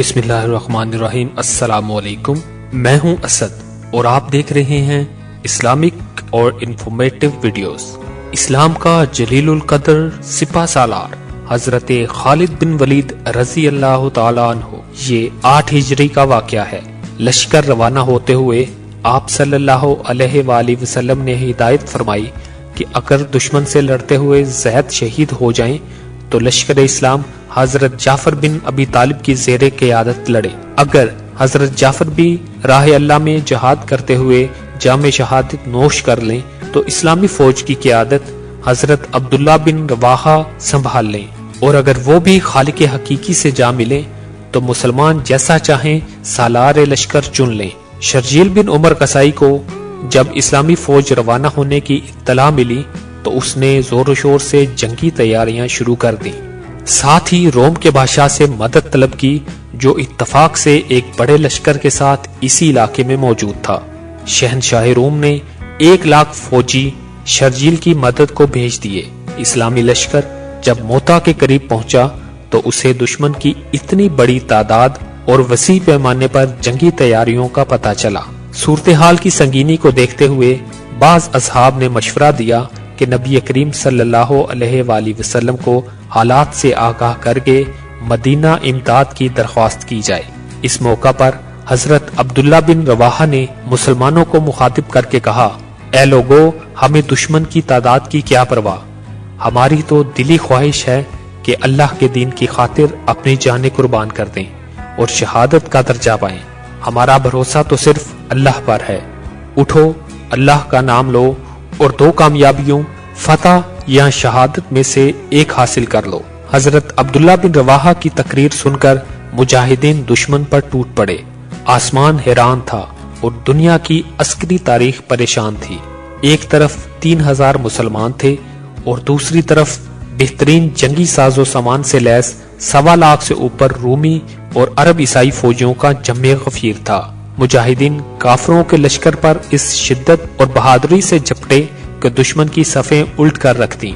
بسم اللہ الرحمن الرحیم۔ السلام علیکم، میں ہوں اسد اور آپ دیکھ رہے ہیں اسلامک اور انفارمیٹیو ویڈیوز۔ اسلام کا جلیل القدر سپہ سالار حضرت خالد بن ولید رضی اللہ تعالیٰ عنہ، یہ 8 ہجری کا واقعہ ہے۔ لشکر روانہ ہوتے ہوئے آپ صلی اللہ علیہ وآلہ وسلم نے ہدایت فرمائی کہ اگر دشمن سے لڑتے ہوئے زید شہید ہو جائیں تو لشکر اسلام حضرت جعفر بن ابی طالب کی زیر قیادت لڑے۔ اگر حضرت جعفر بھی راہ اللہ میں جہاد کرتے ہوئے جام شہادت نوش کر لیں تو اسلامی فوج کی قیادت حضرت عبداللہ بن رواحہ سنبھال لیں، اور اگر وہ بھی خالق حقیقی سے جا ملیں تو مسلمان جیسا چاہیں سالار لشکر چن لیں۔ شرجیل بن عمر قصائی کو جب اسلامی فوج روانہ ہونے کی اطلاع ملی تو اس نے زور و شور سے جنگی تیاریاں شروع کر دیں، ساتھ ہی روم کے بادشاہ سے مدد طلب کی جو اتفاق سے ایک بڑے لشکر کے ساتھ اسی علاقے میں موجود تھا۔ شہنشاہ روم نے 1,00,000 فوجی شرجیل کی مدد کو بھیج دیے۔ اسلامی لشکر جب موتا کے قریب پہنچا تو اسے دشمن کی اتنی بڑی تعداد اور وسیع پیمانے پر جنگی تیاریوں کا پتہ چلا۔ صورتحال کی سنگینی کو دیکھتے ہوئے بعض اصحاب نے مشورہ دیا کہ نبی کریم صلی اللہ علیہ وآلہ وسلم کو حالات سے آگاہ کر کے مدینہ امداد کی درخواست کی جائے۔ اس موقع پر حضرت عبداللہ بن رواحہ نے مسلمانوں کو مخاطب کر کے کہا، اے لوگو، ہمیں دشمن کی تعداد کی کیا پرواہ، ہماری تو دلی خواہش ہے کہ اللہ کے دین کی خاطر اپنی جانیں قربان کر دیں اور شہادت کا درجہ پائیں۔ ہمارا بھروسہ تو صرف اللہ پر ہے۔ اٹھو، اللہ کا نام لو اور 2 کامیابیوں، فتح یا شہادت میں سے ایک حاصل کر لو۔ حضرت عبداللہ بن رواحہ کی تقریر سن کر مجاہدین دشمن پر ٹوٹ پڑے۔ آسمان حیران تھا اور دنیا کی عسکری تاریخ پریشان تھی۔ ایک طرف 3,000 مسلمان تھے اور دوسری طرف بہترین جنگی ساز و سامان سے لیس 1,25,000 سے اوپر رومی اور عرب عیسائی فوجیوں کا جمع غفیر تھا۔ مجاہدین کافروں کے لشکر پر اس شدت اور بہادری سے جھپٹے کہ دشمن کی صفیں الٹ کر رکھ دیں۔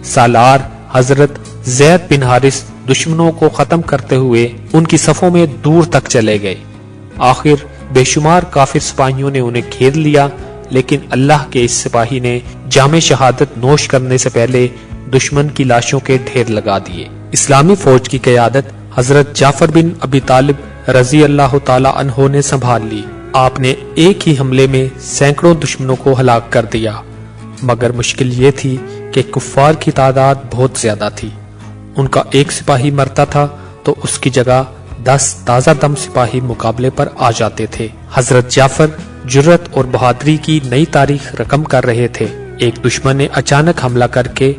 سالار حضرت زید بن حارث دشمنوں کو ختم کرتے ہوئے ان کی صفوں میں دور تک چلے گئے۔ آخر بے شمار کافر سپاہیوں نے انہیں گھیر لیا، لیکن اللہ کے اس سپاہی نے جام شہادت نوش کرنے سے پہلے دشمن کی لاشوں کے ڈھیر لگا دیے۔ اسلامی فوج کی قیادت حضرت جعفر بن ابی طالب رضی اللہ تعالی عنہ نے سنبھال لی۔ آپ نے ایک ہی حملے میں سینکڑوں دشمنوں کو ہلاک کر دیا، مگر مشکل یہ تھی کہ کفار کی تعداد بہت زیادہ تھی۔ ان کا ایک سپاہی مرتا تھا تو اس کی جگہ 10 تازہ دم سپاہی مقابلے پر آ جاتے تھے۔ حضرت جعفر جرت اور بہادری کی نئی تاریخ رقم کر رہے تھے۔ ایک دشمن نے اچانک حملہ کر کے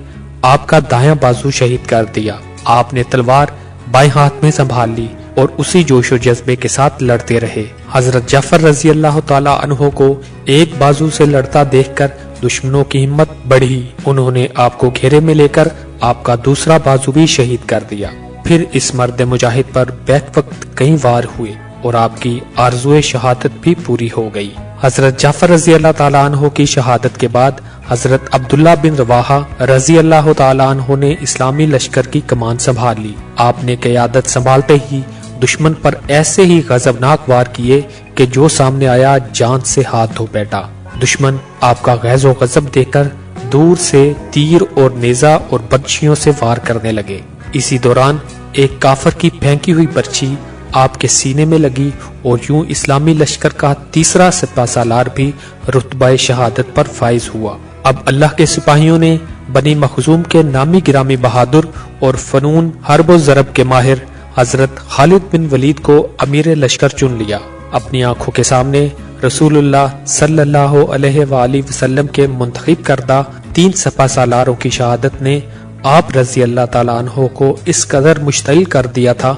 آپ کا دایاں بازو شہید کر دیا۔ آپ نے تلوار بائیں ہاتھ میں سنبھال لی اور اسی جوش و جذبے کے ساتھ لڑتے رہے۔ حضرت جعفر رضی اللہ تعالی عنہ کو ایک بازو سے لڑتا دیکھ کر دشمنوں کی ہمت بڑھی۔ انہوں نے آپ کو گھیرے میں لے کر آپ کا دوسرا بازو بھی شہید کر دیا۔ پھر اس مرد مجاہد پر بیک وقت کئی وار ہوئے اور آپ کی آرزوئے شہادت بھی پوری ہو گئی۔ حضرت جعفر رضی اللہ تعالی عنہ کی شہادت کے بعد حضرت عبداللہ بن رواحہ رضی اللہ تعالی عنہ نے اسلامی لشکر کی کمان سنبھال لی۔ آپ نے قیادت سنبھالتے ہی دشمن پر ایسے ہی غضبناک وار کیے کہ جو سامنے آیا جان سے ہاتھ دھو بیٹھا۔ دشمن آپ کا غیظ و غضب دیکھ کر دور سے تیر اور نیزہ اور برچھیوں سے وار کرنے لگے۔ اسی دوران ایک کافر کی پھینکی ہوئی برچھی آپ کے سینے میں لگی اور یوں اسلامی لشکر کا تیسرا سپہ سالار بھی رتبہ شہادت پر فائز ہوا۔ اب اللہ کے سپاہیوں نے بنی مخزوم کے نامی گرامی بہادر اور فنون حرب و ضرب کے ماہر حضرت خالد بن ولید کو امیر لشکر چن لیا۔ اپنی آنکھوں کے سامنے رسول اللہ صلی اللہ علیہ وآلہ وسلم کے منتخب کردہ 3 سپہ سالاروں کی شہادت نے آپ رضی اللہ تعالیٰ عنہ کو اس قدر مشتعل کر دیا تھا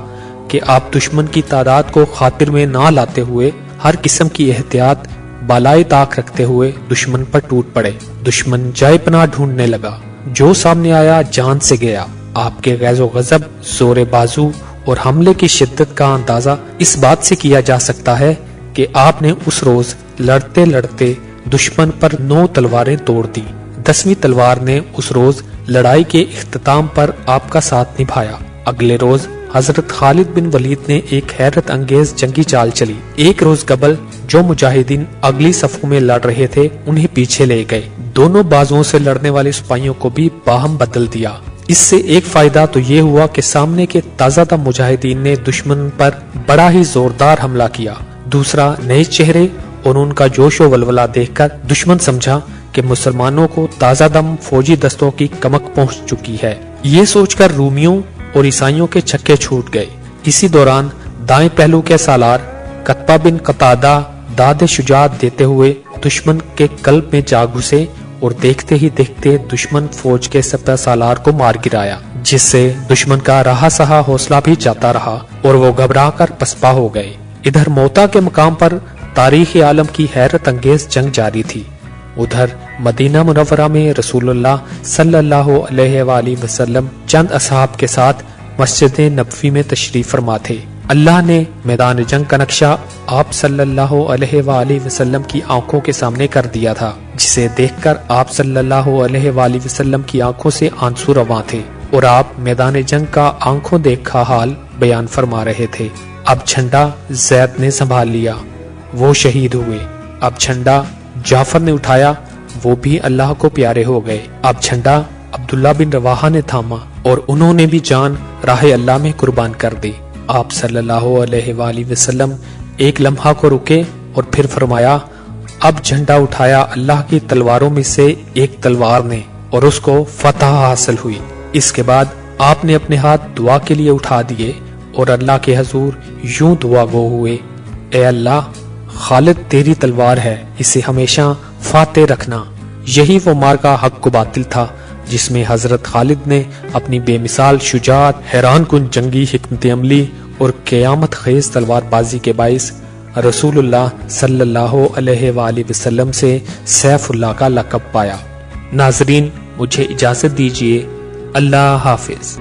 کہ آپ دشمن کی تعداد کو خاطر میں نہ لاتے ہوئے ہر قسم کی احتیاط بالائے طاق رکھتے ہوئے دشمن پر ٹوٹ پڑے۔ دشمن جائے پناہ ڈھونڈنے لگا، جو سامنے آیا جان سے گیا۔ آپ کے غیظ و غضب، زور بازو اور حملے کی شدت کا اندازہ اس بات سے کیا جا سکتا ہے کہ آپ نے اس روز لڑتے لڑتے دشمن پر 9 تلواریں توڑ دی۔ 10ویں تلوار نے اس روز لڑائی کے اختتام پر آپ کا ساتھ نبھایا۔ اگلے روز حضرت خالد بن ولید نے ایک حیرت انگیز جنگی چال چلی۔ ایک روز قبل جو مجاہدین اگلی صفوں میں لڑ رہے تھے انہیں پیچھے لے گئے، دونوں بازوؤں سے لڑنے والے سپاہیوں کو بھی باہم بدل دیا۔ اس سے ایک فائدہ تو یہ ہوا کہ سامنے کے تازہ دم مجاہدین نے دشمن پر بڑا ہی زوردار حملہ کیا، دوسرا نئے چہرے اور ان کا جوش و ولولہ دیکھ کر دشمن سمجھا کہ مسلمانوں کو تازہ دم فوجی دستوں کی کمک پہنچ چکی ہے۔ یہ سوچ کر رومیوں اور عیسائیوں کے چھکے چھوٹ گئے۔ اسی دوران دائیں پہلو کے سالار قطبہ بن قتادہ داد شجاعت دیتے ہوئے دشمن کے قلب میں جا گھسے اور دیکھتے ہی دیکھتے دشمن فوج کے سپہ سالار کو مار گرایا، جس سے دشمن کا رہا سہا حوصلہ بھی جاتا رہا اور وہ گھبرا کر پسپا ہو گئے۔ ادھر موتا کے مقام پر تاریخ عالم کی حیرت انگیز جنگ جاری تھی، ادھر مدینہ منورہ میں رسول اللہ صلی اللہ علیہ وآلہ وسلم چند اصحاب کے ساتھ مسجد نبوی میں تشریف فرما تھے۔ اللہ نے میدان جنگ کا نقشہ آپ صلی اللہ علیہ وآلہ وسلم کی آنکھوں کے سامنے کر دیا تھا، جسے دیکھ کر آپ صلی اللہ علیہ وآلہ وسلم کی آنکھوں سے آنسو رواں تھے اور آپ میدان جنگ کا آنکھوں دیکھا حال بیان فرما رہے تھے۔ اب جھنڈا زید نے سنبھال لیا، وہ شہید ہوئے۔ اب جھنڈا جعفر نے اٹھایا، وہ بھی اللہ کو پیارے ہو گئے۔ اب جھنڈا عبداللہ بن رواحہ نے تھاما اور انہوں نے بھی جان راہ اللہ میں قربان کر دی۔ آپ صلی اللہ علیہ وآلہ وسلم ایک لمحہ کو رکے اور پھر فرمایا، اب جھنڈا اٹھایا اللہ کی تلواروں میں سے ایک تلوار نے اور اس کو فتح حاصل ہوئی۔ اس کے بعد آپ نے اپنے ہاتھ دعا کے لیے اٹھا دیے اور اللہ کے حضور یوں دعا گو ہوئے، اے اللہ، خالد تیری تلوار ہے، اسے ہمیشہ فاتح رکھنا۔ یہی وہ مارکا حق و باطل تھا جس میں حضرت خالد نے اپنی بے مثال شجاعت، حیران کن جنگی حکمت عملی اور قیامت خیز تلوار بازی کے باعث رسول اللہ صلی اللہ علیہ وآلہ وسلم سے سیف اللہ کا لقب پایا۔ ناظرین، مجھے اجازت دیجیے، اللہ حافظ۔